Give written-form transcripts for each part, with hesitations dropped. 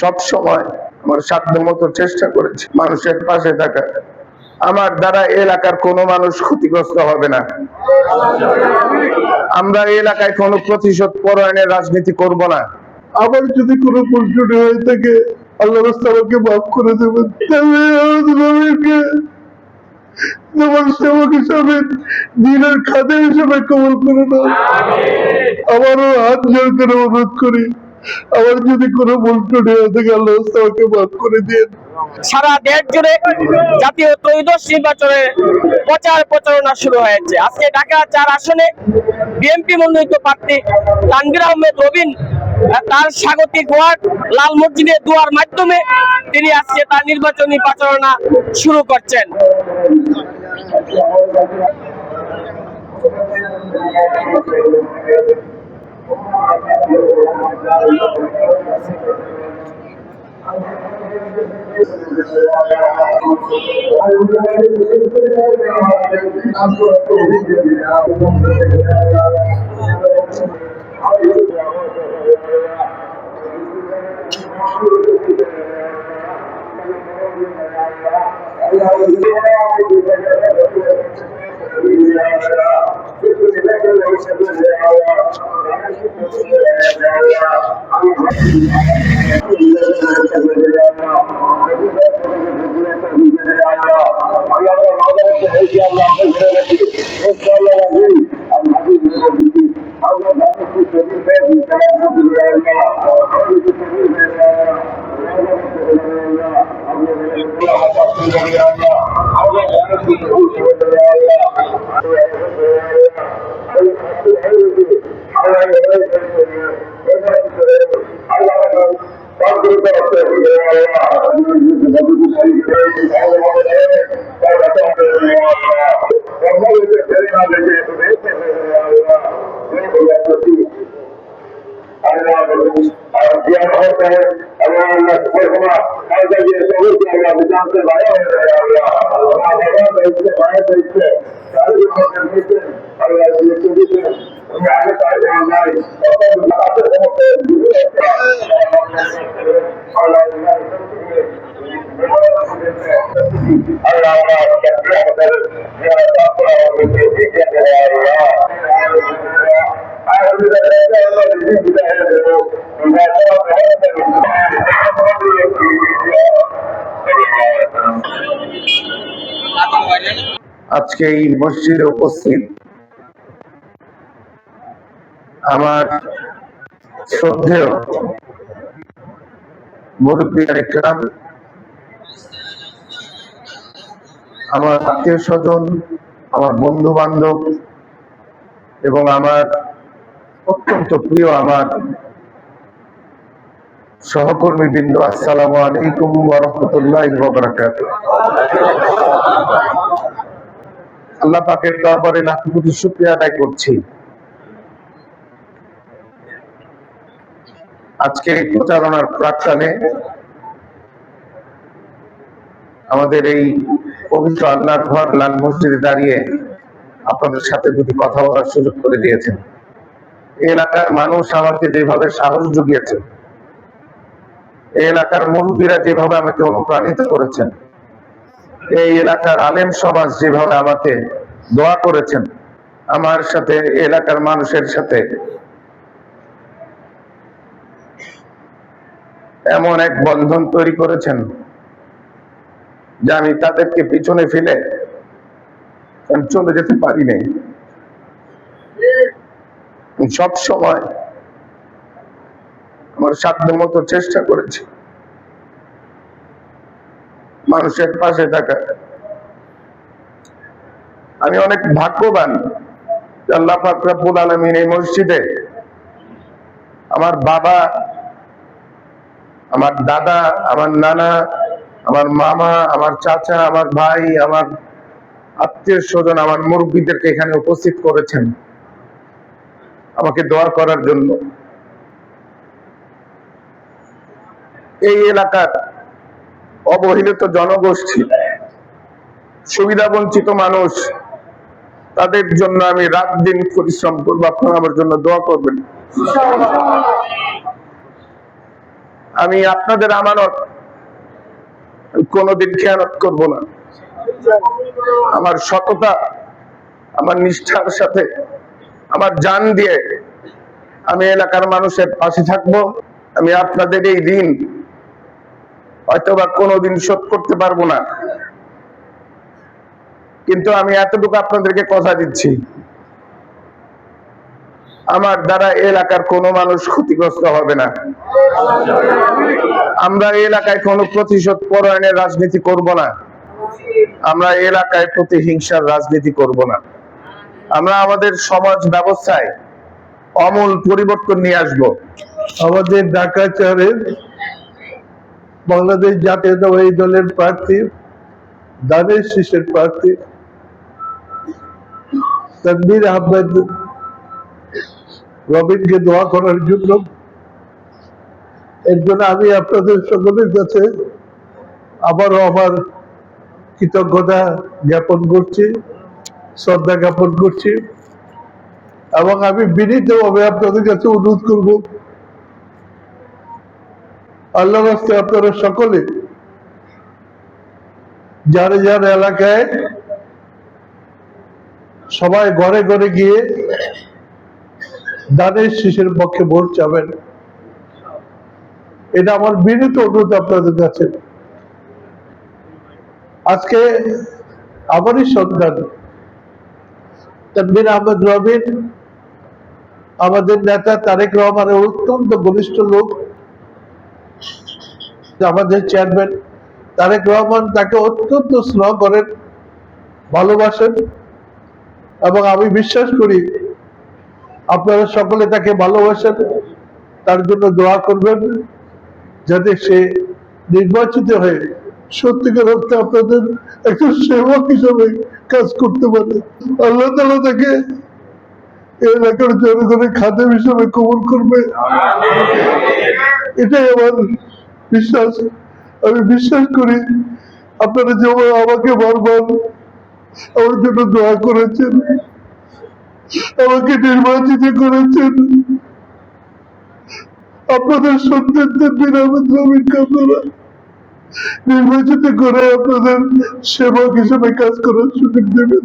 সব সময় আমার সাধ্য মতো চেষ্টা করেছি মানুষের পাশে থাকা। আমার দ্বারা এলাকার কোনো মানুষ ক্ষতিগ্রস্ত হবে না। আমরা এলাকায় কোনো প্রতিশোধ পরায়ণের রাজনীতি করব না। আবার যদি কোনো প্রশ্ন হয়ে থাকে আল্লাহ আমাকে মাফ করে দেবেন। দিনের খাদের হিসেবে কবল করে দাও। আমারও হাত জোর করে অনুরোধ করি, আবার যদি কোনো প্রশ্ন হয়ে থাকে আল্লাহ আমাকে মাফ করে দিয়ে। সারা দেশ জুড়ে জাতীয় ত্রয়োদশ নির্বাচনের প্রচারণা শুরু হয়েছে। আজকে ঢাকা 4 আসনে বিএনপি মনোনীত প্রার্থী তানভীর আহমেদ রবিন তার স্বাগতিক ওয়ার্ড লাল মসজিদে দোয়ার মাধ্যমে তিনি আজকে তার নির্বাচনী প্রচারণা শুরু করছেন। আজকে এই মসজিদে উপস্থিত আমার শ্রদ্ধেয় মুরব্বিয়ানে কেরাম, আমার আত্মীয় স্বজন, আমার বন্ধু বান্ধব এবং আমার অত্যন্ত প্রিয় আমার সহকর্মী বৃন্দ, আসসালামু আলাইকুম ওয়া রাহমাতুল্লাহি ওয়া বারাকাতুহু। আল্লাহ পাকের দরবারে লাখ কোটি শুকরিয়া আদায় করছি। আজকে এই প্রচারণার প্রাক্কালে আমাদের এই পবিত্র আল্লাহর ঘর লাল মসজিদে দাঁড়িয়ে আপনাদের সাথে দুটি কথা বলার সুযোগ করে দিয়েছেন। এই এলাকার মানুষ আমাকে যেভাবে সাহস জুগিয়েছে, এই এলাকার মুরব্বীরা যেভাবে আমাকে অনুপ্রাণিত করেছেন, এই এলাকার আলেম সমাজ যেভাবে আমাকে দোয়া করেছেন, আমার সাথে এলাকার মানুষের সাথে এমন এক বন্ধন তৈরি করেছেন যে আমি তাদেরকে পিছনে ফেলে চলে যেতে পারি নাই। সব সময় আমার সাধ্য মতো চেষ্টা করেছি মানুষের পাশে থাকা। আমি অনেক ভাগ্যবান আল্লাহ পাক রব্বুল আলামিন এই মসজিদে আমার বাবা, আমার দাদা, আমার নানা, আমার মামা, আমার চাচা, আমার ভাই, আমার আত্মীয় স্বজন, আমার মুরব্বীদেরকে এখানে উপস্থিত করেছেন আমাকে দোয়া করার জন্য। এই এলাকার অবহেলিত জনগোষ্ঠী, সুবিধা বঞ্চিত মানুষ, তাদের জন্য আমি রাত দিন পরিশ্রম করবো। আপনারা আমার জন্য দোয়া করবেন। আমি আপনাদের আমানত কোনোদিন খেয়ানত করব না। আমার সততা, আমার নিষ্ঠার সাথে আমার জান দিয়ে আমি এলাকার মানুষের পাশে থাকব। আমি আপনাদের এই ঋণ হয়তোবা কোনোদিন শোধ করতে পারবো না, কিন্তু আমি এতটুকু আপনাদেরকে কথা দিচ্ছি, আমার দ্বারা এলাকার কোনো মানুষ ক্ষতিগ্রস্ত হবে না। আমরা এলাকায় কোনো প্রতিশোধ পরায়ণের রাজনীতি করব না। আমরা এলাকায় প্রতিহিংসার রাজনীতি করব না। আমরা আমাদের সমাজ ব্যবস্থায় আমূল পরিবর্তন নিয়ে আসব। আমাদের ঢাকা শহরের বাংলাদেশ জাতীয়তাবাদী দলের প্রার্থী, ধানের শীষের প্রার্থী তানভীর আহমেদ রবিনকে দোয়া করার জন্য, এর জন্য আমি আপনাদের সকলের কাছে আবারও আমার কৃতজ্ঞতা জ্ঞাপন করছি, শ্রদ্ধা জ্ঞাপন করছি, এবং আমি বিনীতভাবে আপনাদের কাছে অনুরোধ করব, আল্লাহর রাস্তে আপনারা সকলে যার যার এলাকায় সবাই ঘরে ঘরে গিয়ে ধানের শীষের পক্ষে ভোট চাবেন। এটা আমার বিনীত অনুরোধ আপনাদের কাছে। আজকে আমারই সন্তান তানভীর আহমেদ রবিন, আমাদের নেতা তারেক রহমানের অত্যন্ত ঘনিষ্ঠ লোক, আমাদের চেয়ারম্যান তারেক রহমান তাকে অত্যন্ত স্নেহ করেন, ভালোবাসেন, এবং আমি বিশ্বাস করি আপনারা সকলে তাকে ভালোবাসেন, তার জন্য দোয়া করবেন যাতে সে নির্বাচিত হয়ে সত্যিকার অর্থে আপনাদের একজন সেবক হিসাবে কাজ করতে পারে। আল্লাহ তাআলা তাকে এলাকার জনগণের খাদেম হিসাবে কবুল করবে, এটাই আমার বিশ্বাস। আমি বিশ্বাস করি আপনারা যেমন আমাকে বারবার আমার জন্য দোয়া করেছেন, আমাকে নির্বাচিত করেছেন, আপনাদের সন্তান তানভীর আহমেদ রবিনকে আপনারা নির্বাচিত করে আপনাদের সেবক হিসেবে কাজ করার সুযোগ দেবেন।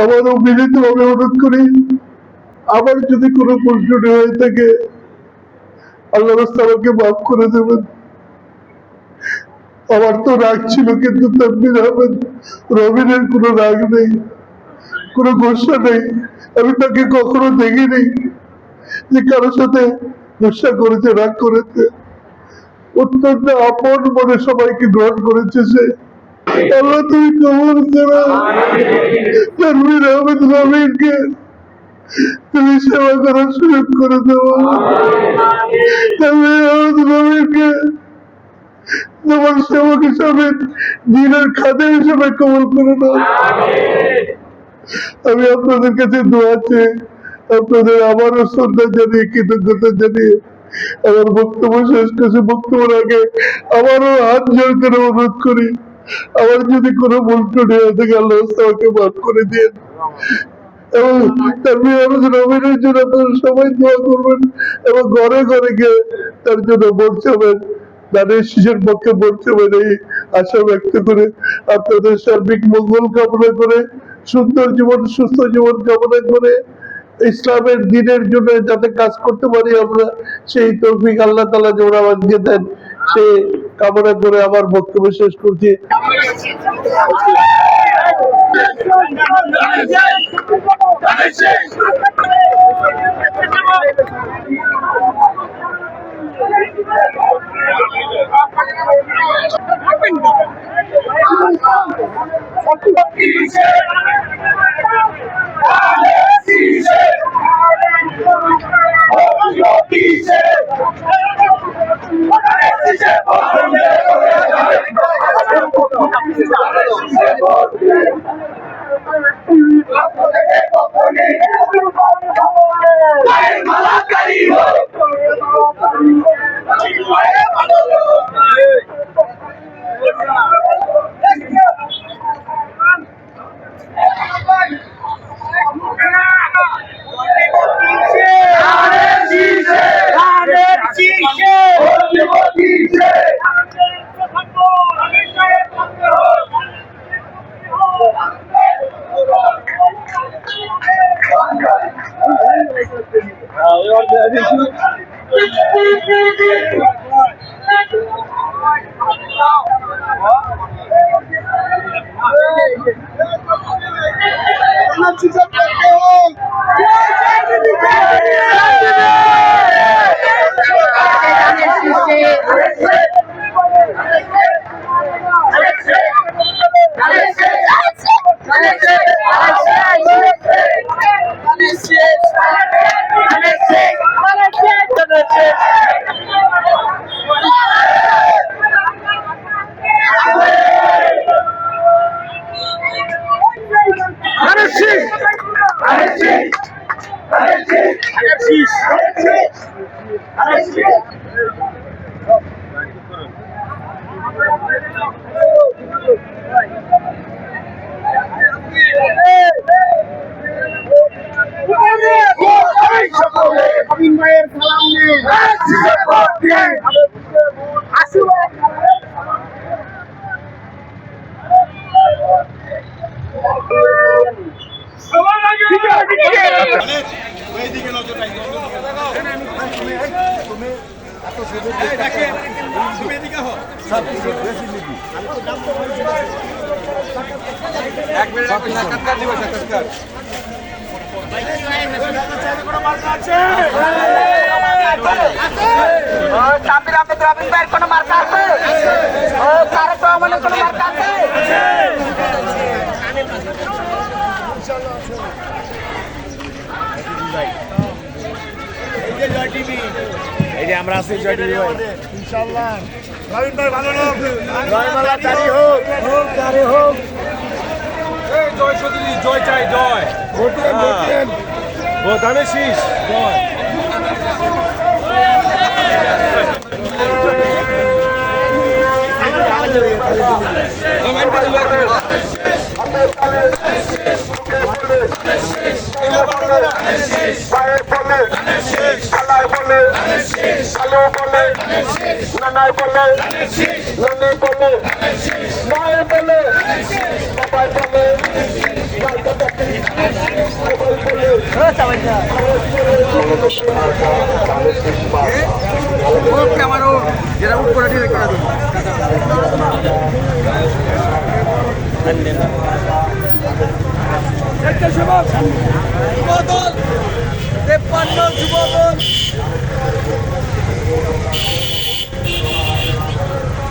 আমারও বিনীতভাবে অনুরোধ করি, আমার যদি কোনো প্রশ্ন হয়ে থাকে আল্লাহ রাস্তায় আমাকে মাফ করে দেবেন। আমার তো রাগ ছিল, কিন্তু তানভীর আহমেদ রবিনের কোনো রাগ নেই, কোনো গোসা নেই। আমি তাকে কখনো দেখিনি যে কারোর সাথে গোসা করেছে, রাগ করেছে। অত্যন্ত আপন মনে সবাইকে গ্রহণ করেছে সে। আল্লাহ তুমি কবুল করো তানভীর আহমেদ রবিনকে, তুমি সেবা করার সুযোগ করে দেবো। তানভীর আহমেদ রবিনকে তোমার সেবক হিসাবে, দিনের খাদেম হিসাবে কবুল করে দাও। আমি আপনাদের কাছে দোয়া চাই, আপনাদের আবারও শ্রদ্ধা জানিয়ে, কৃতজ্ঞতা জানিয়ে আমার বক্তব্য শেষ করছি। বক্তব্যের আগে আবারও হাত জোর করে অনুরোধ করি, আমার যদি কোনো ভুল ত্রুটি হয়ে থাকে আল্লাহ আমাকে মাফ করে দিন, এবং তানভীর আহমেদ রবিনের জন্য আপনারা সবাই দোয়া করবেন, এবং ঘরে ঘরে গিয়ে তার জন্য ভোট চাবেন, ধানের শীষের পক্ষে ভোট চাবেন, এই আশা ব্যক্ত করে আপনাদের সার্বিক মঙ্গল কামনা করে, সুন্দর জীবন, সুস্থ জীবন কামনা করে, ইসলামের দ্বীনের জন্য যাতে কাজ করতে পারি আমরা, সেই তৌফিক আল্লাহ তাআলা যেন আমাদেরকে দেন, সেই কামনা করে আমার বক্তব্য শেষ করছি। এই যে আমরা আছি জয় টিভি ইনশাআল্লাহ রবিন ভাই ভালো লোক জয়মালা জারি হোক জারি হোক এই জয় সদিলি জয় চাই জয় ভোট দেন ও দানে শীষ জয় যুবদল 53 যুবদল